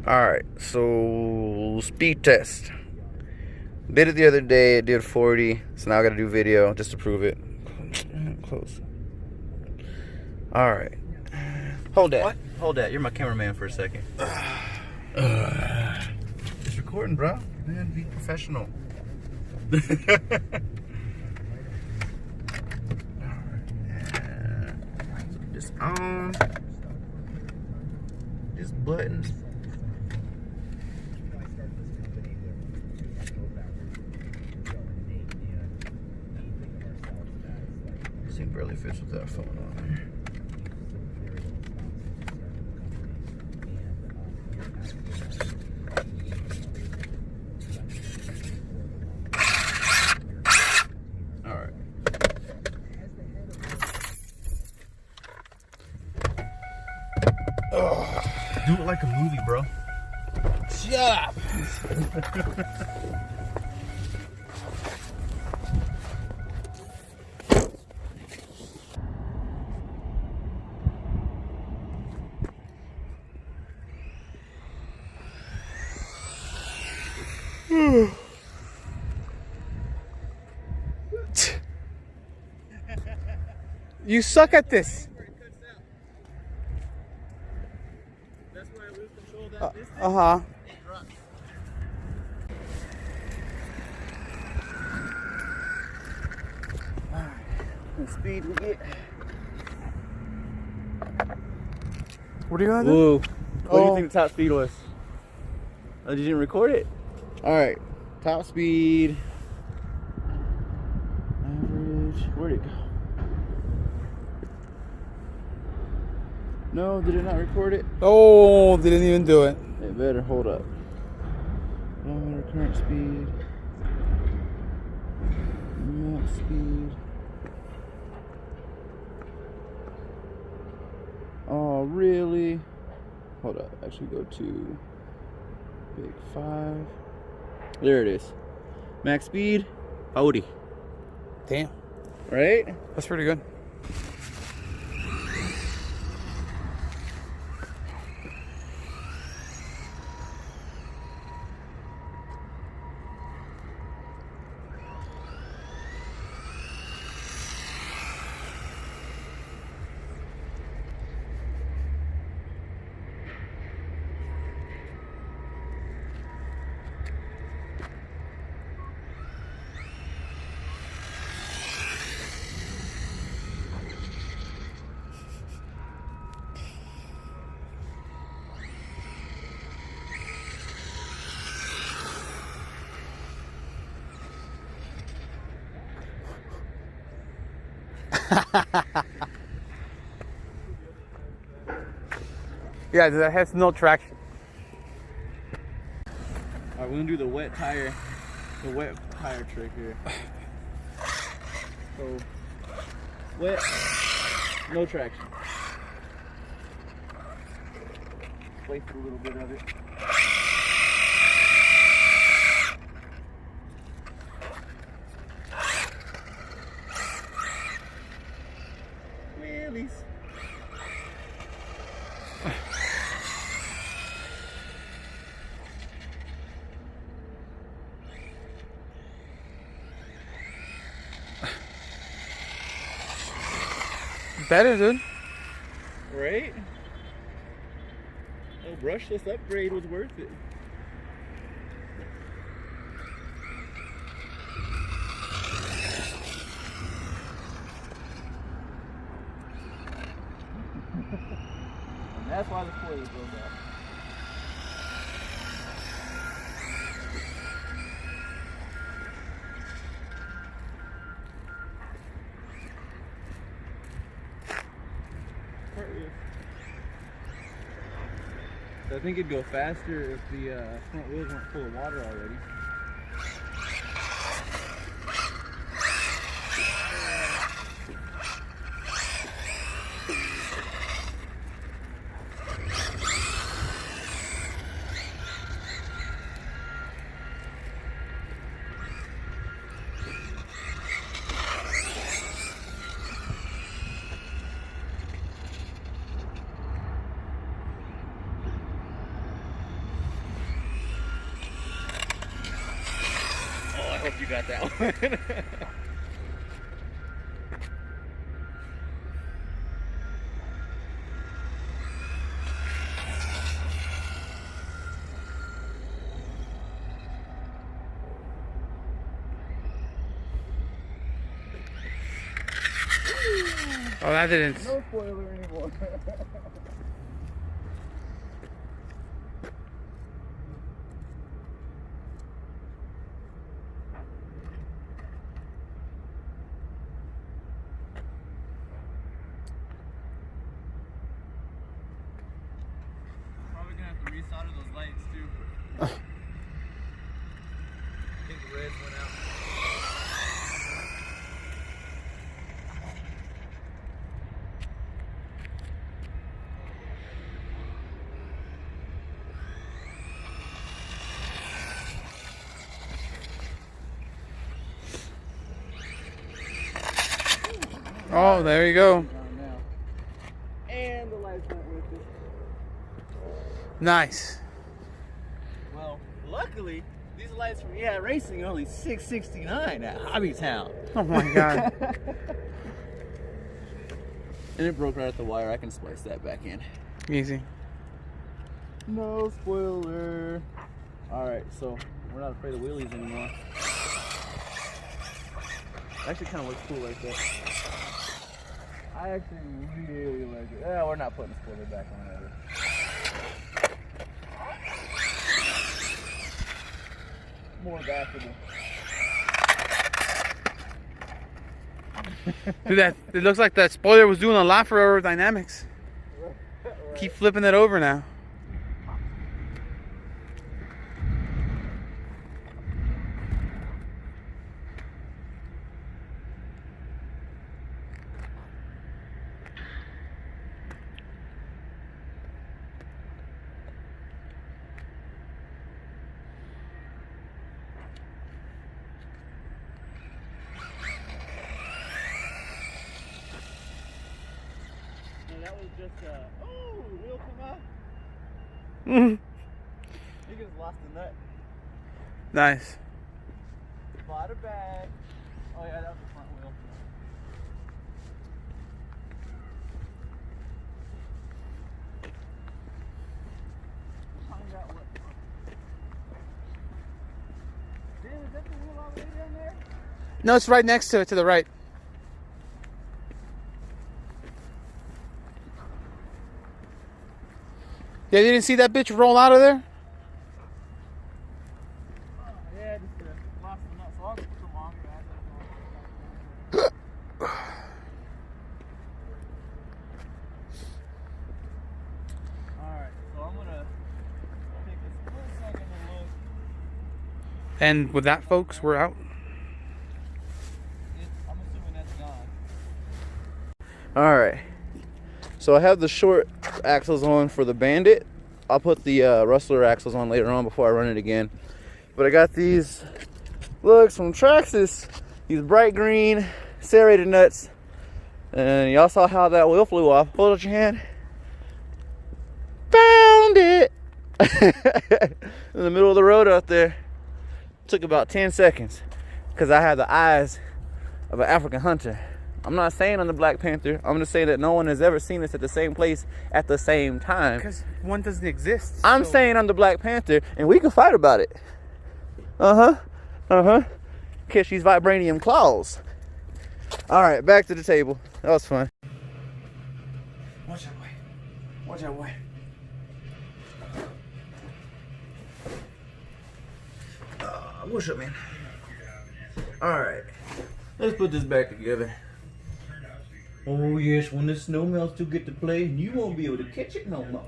Alright, so speed test. Did it the other day, it did 40, so now I gotta do video just to prove it. Close. Alright. Hold that. What? Hold that. You're my cameraman for a second. It's recording, bro. Man, be professional. Alright. So this on. This buttons. This thing barely fits with that phone on there. Alright. Do it like a movie, bro. Shut up! You suck at this. That's where I lose control of that distance. Uh-huh. The speed we get. What are you gonna do? Whoa. What do you think the top speed was? Oh, you didn't record it? Alright, top speed. Average. Where'd it go? No, did it not record it? Oh, didn't even do it. It better hold up. Kilometer current speed. Max speed. Oh, really? Hold up. Actually, go to big 5. There it is. Max speed, 40. Damn. Right? That's pretty good. Yeah, that has no traction. Alright, we're gonna do the wet tire trick here. So, wet, no traction. Waste a little bit of it. Wheelies. Better, dude. Right? Oh, brushless upgrade was worth it. And that's why the spoiler goes out. I think it'd go faster if the front wheels weren't full of water already. hope you got that one. Oh, that didn't. No spoiler anymore. Probably gonna have to resolder those lights too. I think the reds went out. Oh, there you go. And the lights went with it. Nice. Well, luckily, these lights from Racing are only $6.69 at Hobbytown. Oh my god. And it broke right at the wire. I can splice that back in. Easy. No spoiler. Alright, so we're not afraid of wheelies anymore. Actually kind of looks cool like that. I actually really like it. Yeah, we're not putting the spoiler back on ever. More backable. Dude, it looks like that spoiler was doing a lot for aerodynamics. Right. Keep flipping it over now. That was just oh, wheel come out. Mhm. You just lost a nut. Nice. Bought a bag. Oh yeah, that was the front wheel. Find out what. Damn, is that the wheel all the way down there? No, it's right next to it, to the right. Yeah, you didn't see that bitch roll out of there? Yeah, just lost the nut. So I'll get some longer. Alright, so I'm gonna take a split second to look. And with that, folks, we're out. I'm assuming that's gone. Alright. So I have the short axles on for the Bandit. I'll put the Rustler axles on later on before I run it again. But I got these lugs from Traxxas. These bright green serrated nuts. And y'all saw how that wheel flew off. Hold out your hand. Found it! In the middle of the road out there. Took about 10 seconds. Because I had the eyes of an African hunter. I'm not saying I'm the Black Panther. I'm just saying that no one has ever seen us at the same place at the same time. Because one doesn't exist. I'm saying I'm the Black Panther, and we can fight about it. Catch these vibranium claws. All right, back to the table. That was fun. Watch that way. Watch that way. What's up, man? All right, let's put this back together. Oh yes, when the snow melts, you'll get to play, and you won't be able to catch it no more.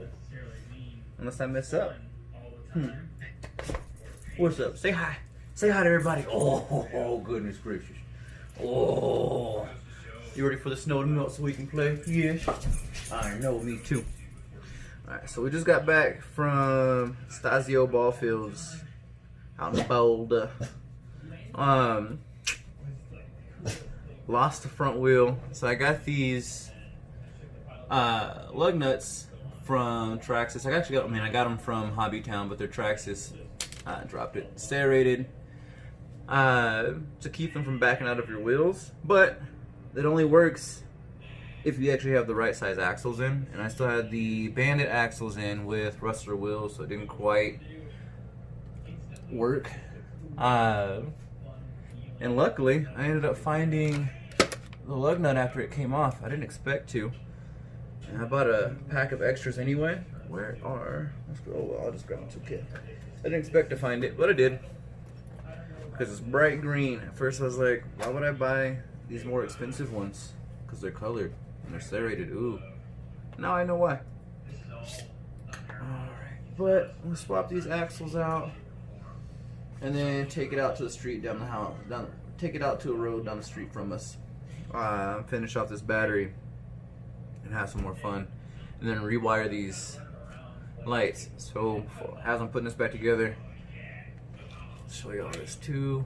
Unless I mess up. What's up? Say hi. Say hi to everybody. Oh, goodness gracious. Oh. You ready for the snow to melt so we can play? Yes. I know, me too. Alright, so we just got back from Stasio Ball Fields out in Boulder. Lost the front wheel. So I got these lug nuts from Traxxas. I got them from Hobbytown, but they're Traxxas. Dropped it. Serrated. to keep them from backing out of your wheels, but it only works if you actually have the right size axles in. And I still had the Bandit axles in with Rustler wheels, so it didn't quite work. And luckily, I ended up finding the lug nut after it came off. I didn't expect to. And I bought a pack of extras anyway. Where are? Let's go. Oh, well, I'll just grab my toolkit. I didn't expect to find it, but I did. Because it's bright green. At first I was like, why would I buy these more expensive ones? Because they're colored and they're serrated. Ooh. Now I know why. Alright. But I'm going to swap these axles out. And then take it out to the street down the house. Take it out to a road down the street from us. Finish off this battery. And have some more fun. And then rewire these lights. So as I'm putting this back together, I'll show you all this too.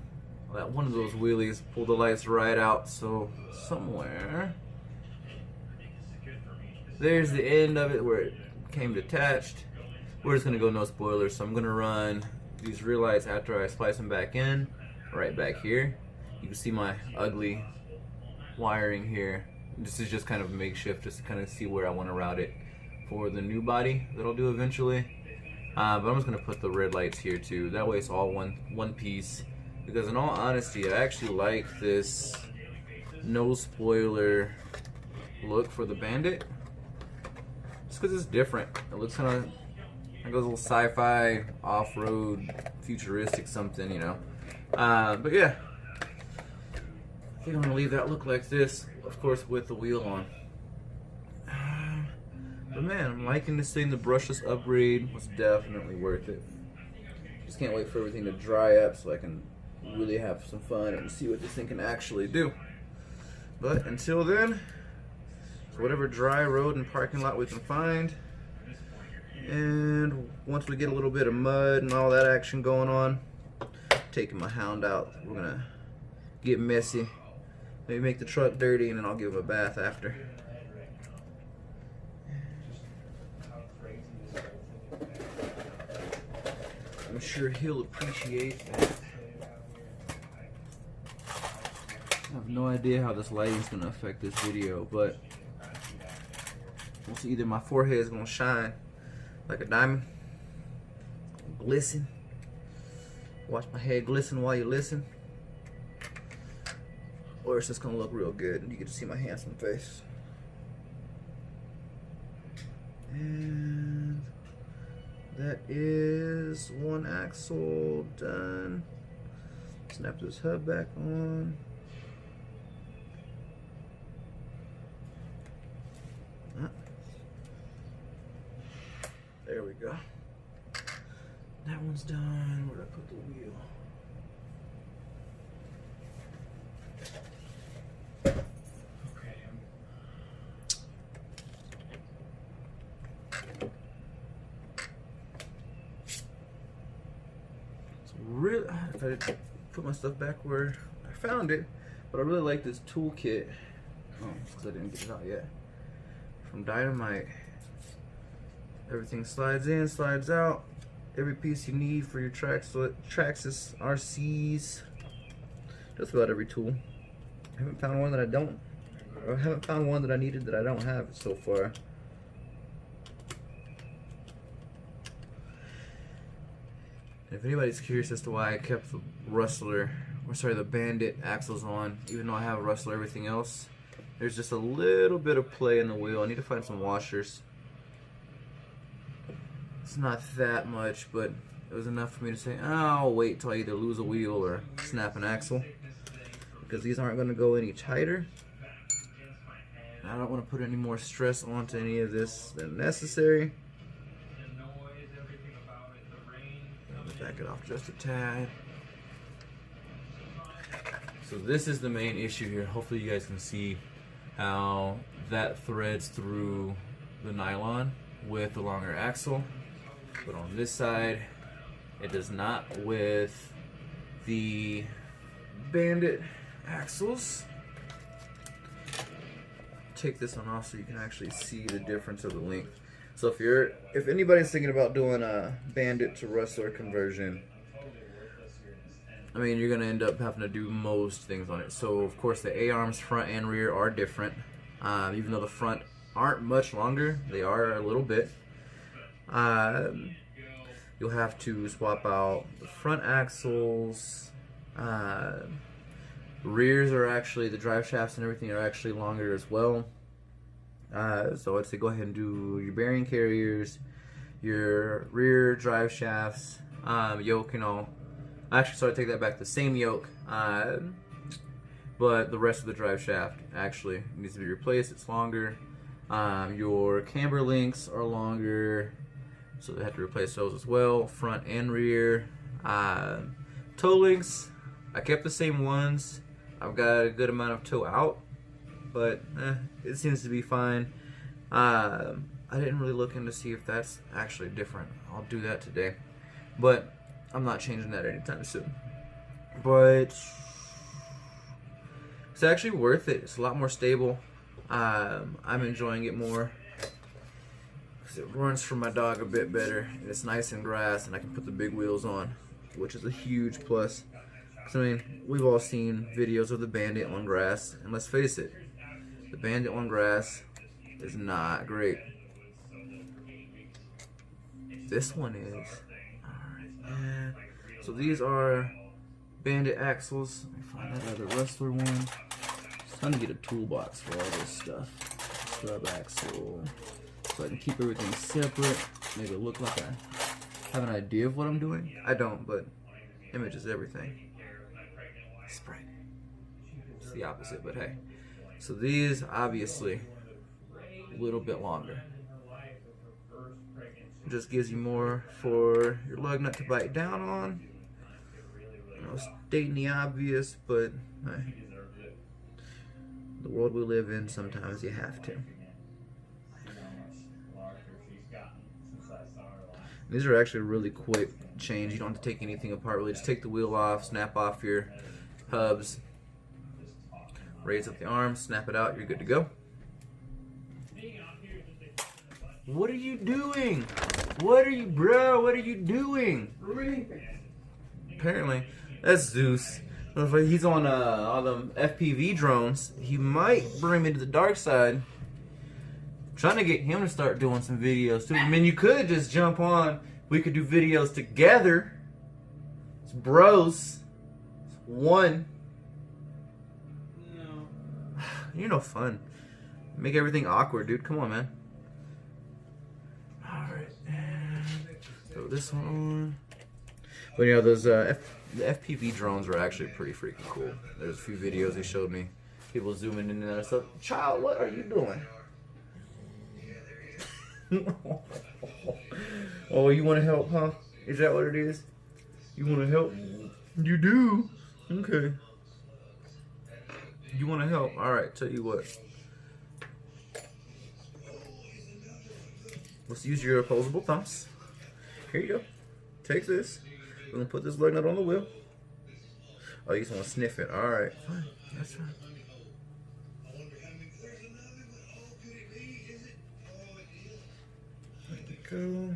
That one of those wheelies pulled the lights right out. So somewhere there's the end of it where it came detached. We're just gonna go no spoilers. So I'm gonna run these rear lights after I splice them back in, right back here. You can see my ugly wiring here. This is just kind of makeshift, just to kind of see where I want to route it for the new body that I'll do eventually. But I'm just gonna put the red lights here too. That way it's all one piece. Because in all honesty, I actually like this no spoiler look for the Bandit. Just because it's different. It looks kind of like a little sci-fi, off-road, futuristic something, you know. But yeah, I think I'm gonna leave that look like this, of course, with the wheel on. But man, I'm liking this thing. The brushless upgrade was definitely worth it. Just can't wait for everything to dry up so I can really have some fun and see what this thing can actually do. But until then, it's whatever dry road and parking lot we can find. And once we get a little bit of mud and all that action going on, taking my hound out, we're gonna get messy, maybe make the truck dirty, and then I'll give him a bath after. I'm sure he'll appreciate that. I have no idea how this lighting is gonna affect this video, but we'll see. Either my forehead is gonna shine like a diamond, glisten. Watch my head glisten while you listen. Or it's just gonna look real good and you get to see my handsome face. And that is one axle done. Snap this hub back on. There we go. That one's done. Where'd I put the wheel? Okay. So really, if I put my stuff back where I found it, but I really like this toolkit. Oh, because I didn't get it out yet. From Dynamite. Everything slides in, slides out. Every piece you need for your Traxxas RCs. Just about every tool. I haven't found one that I don't, or I haven't found one that I needed that I don't have so far. If anybody's curious as to why I kept the Rustler, or sorry, the Bandit axles on, even though I have a Rustler, everything else, there's just a little bit of play in the wheel. I need to find some washers. It's not that much, but it was enough for me to say, oh, I'll wait till I either lose a wheel or snap an axle, because these aren't going to go any tighter. I don't want to put any more stress onto any of this than necessary. Back it off just a tad. So this is the main issue here. Hopefully you guys can see how that threads through the nylon with the longer axle. But on this side, it does not with the Bandit axles. Take this one off so you can actually see the difference of the length. So if anybody's thinking about doing a Bandit to Rustler conversion, I mean, you're gonna end up having to do most things on it. So of course the A-arms front and rear are different. Even though the front aren't much longer, they are a little bit. You'll have to swap out the front axles. Rears are actually, the drive shafts and everything are actually longer as well. So I'd say go ahead and do your bearing carriers, your rear drive shafts, yoke and all. Actually, so I take that back, the same yoke, but the rest of the drive shaft actually needs to be replaced. It's longer. Your camber links are longer, so they have to replace those as well, front and rear. Toe links, I kept the same ones. I've got a good amount of toe out, but it seems to be fine. I didn't really look in to see if that's actually different. I'll do that today, but I'm not changing that anytime soon. But it's actually worth it. It's a lot more stable. I'm enjoying it more because it runs for my dog a bit better, and it's nice in grass, and I can put the big wheels on, which is a huge plus. I mean, we've all seen videos of the Bandit on grass, and let's face it, the Bandit on grass is not great. This one is. Alright, so these are Bandit axles. Let me find that other Rustler one. Just trying to get a toolbox for all this stuff. Scrub axle, so I can keep everything separate. Make it look like I have an idea of what I'm doing. I don't, but image is everything. Sprite. It's the opposite, but hey. So these, obviously, a little bit longer. It just gives you more for your lug nut to bite down on. You know, stating the obvious, but hey, the world we live in, sometimes you have to. These are actually really quick change. You don't have to take anything apart really. Just take the wheel off, snap off your hubs, raise up the arms, snap it out, you're good to go. What are you doing? What are you, bro? What are you doing? Apparently, that's Zeus. If he's on them FPV drones, he might bring me to the dark side. I'm trying to get him to start doing some videos too. I mean, you could just jump on. We could do videos together. It's bros. It's one. No. You're no fun. Make everything awkward, dude. Come on, man. Alright. Throw this one on. But you know, those the FPV drones are actually pretty freaking cool. There's a few videos they showed me. People zooming in and out of stuff. Child, what are you doing? Oh, you want to help, huh? Is that what it is? You want to help? You do? Okay. You want to help? Alright, tell you what. Let's use your opposable thumbs. Here you go. Take this. We're going to put this lug nut on the wheel. Oh, you just want to sniff it. Alright, fine. That's fine. Go.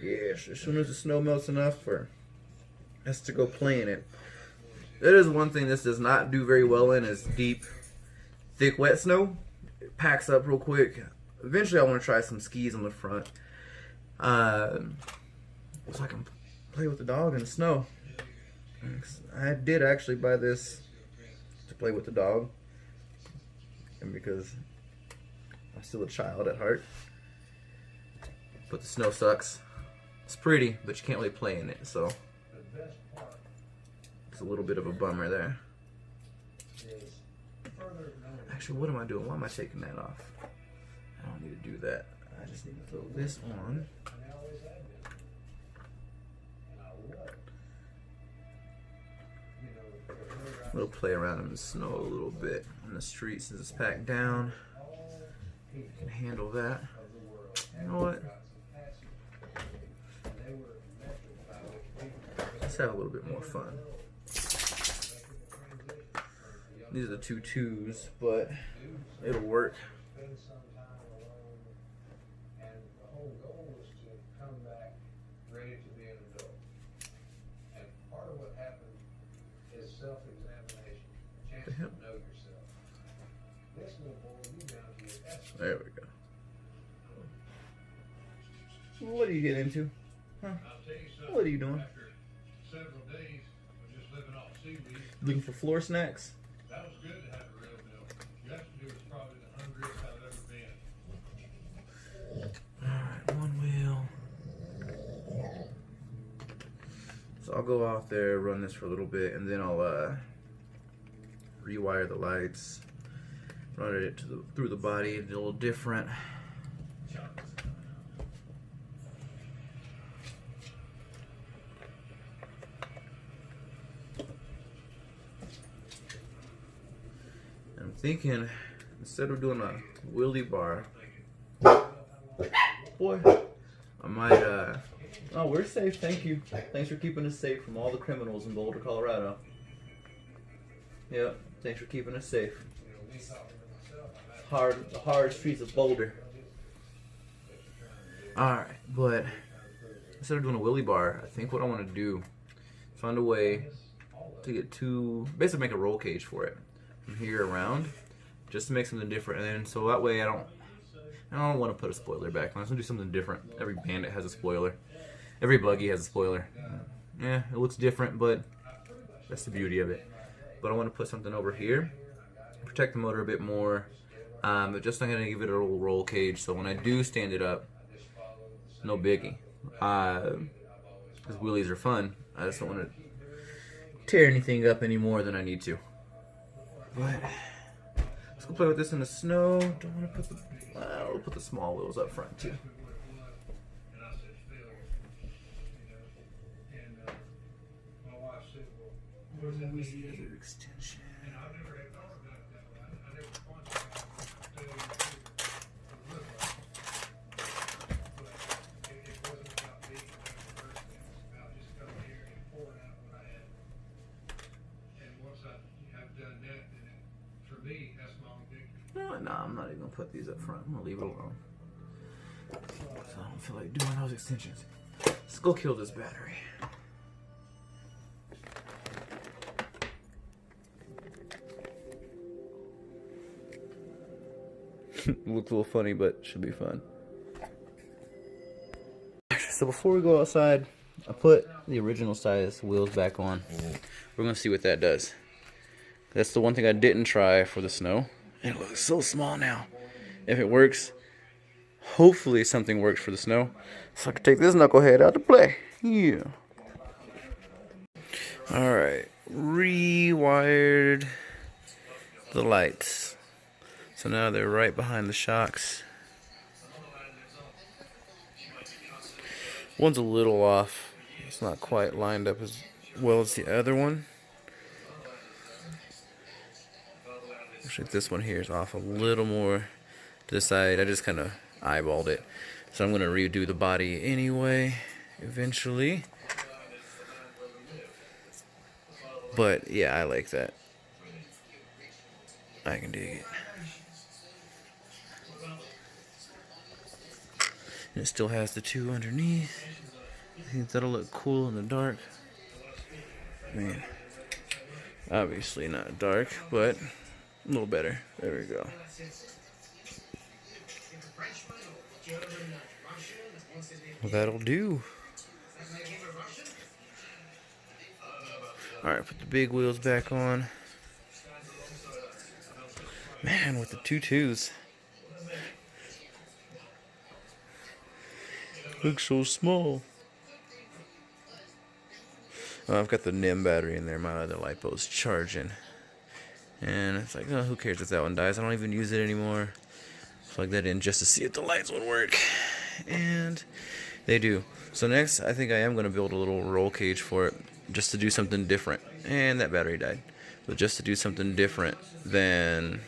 Yes, as soon as the snow melts enough for us to go play in it. That is one thing this does not do very well in, is deep, thick, wet snow. It packs up real quick. Eventually I want to try some skis on the front. So I can play with the dog in the snow. I did actually buy this to play with the dog. And because I'm still a child at heart. But the snow sucks. It's pretty, but you can't really play in it, so it's a little bit of a bummer there. Actually, what am I doing? Why am I taking that off? I don't need to do that. I just need to throw this on. We'll play around in the snow a little bit on the street since it's packed down. You can handle that. You know what? Let's have a little bit more fun. These are the 2 2s, but it'll work. the hell? There we go. What are you getting into? Huh? What are you doing? Looking for floor snacks? That was good to have a real meal. Yesterday was probably the hungriest I've ever been. Alright, one wheel. So I'll go out there, run this for a little bit, and then I'll rewire the lights, run it through the body, a little different. I'm thinking, instead of doing a wheelie bar, boy, I might, oh, we're safe, thank you. Thanks for keeping us safe from all the criminals in Boulder, Colorado. Yep, thanks for keeping us safe. The hard streets of Boulder. Alright, but instead of doing a wheelie bar, I think what I want to do is find a way to get basically make a roll cage for it. From here around, just to make something different, and then so that way I don't want to put a spoiler back. I want to do something different. Every Bandit has a spoiler. Every buggy has a spoiler. Yeah, it looks different, but that's the beauty of it. But I want to put something over here, protect the motor a bit more. But just not gonna give it a little roll cage. So when I do stand it up, no biggie. Because wheelies are fun. I just don't want to tear anything up any more than I need to. But let's go play with this in the snow. Don't want to put we'll put the small wheels up front too. Where's the other extension? No, I'm not even gonna put these up front. I'm gonna leave it alone. So I don't feel like doing those extensions. Let's go kill this battery. Looks a little funny, but should be fun. So before we go outside, I put the original size wheels back on. We're gonna see what that does. That's the one thing I didn't try for the snow. It looks so small now. If it works, hopefully something works for the snow, so I can take this knucklehead out to play. Yeah. Alright, rewired the lights. So now they're right behind the shocks. One's a little off. It's not quite lined up as well as the other one. Actually, this one here is off a little more to the side. I just kind of eyeballed it. So I'm going to redo the body anyway, eventually. But yeah, I like that. I can dig it. And it still has the two underneath. I think that'll look cool in the dark. Man, obviously not dark, but a little better. There we go. Well, that'll do. Alright, put the big wheels back on. Man, with the 2.2s. Looks so small. Oh, I've got the NIM battery in there. My other lipo's charging. And it's like, oh, who cares if that one dies? I don't even use it anymore. Plug that in just to see if the lights would work. And they do. So next, I think I am going to build a little roll cage for it, just to do something different. And that battery died. But just to do something different than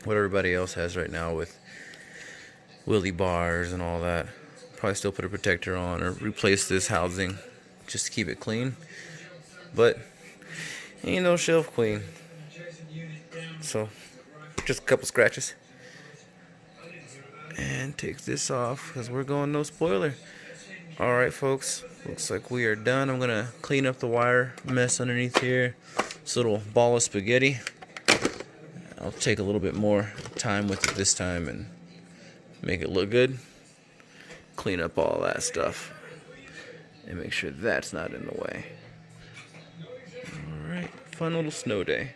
what everybody else has right now with wheelie bars and all that. Probably still put a protector on or replace this housing just to keep it clean. But ain't no shelf clean. So just a couple scratches. And take this off because we're going no spoiler. Alright folks, looks like we are done. I'm going to clean up the wire mess underneath here. This little ball of spaghetti. I'll take a little bit more time with it this time and make it look good. Clean up all that stuff and make sure that's not in the way. Alright, fun little snow day.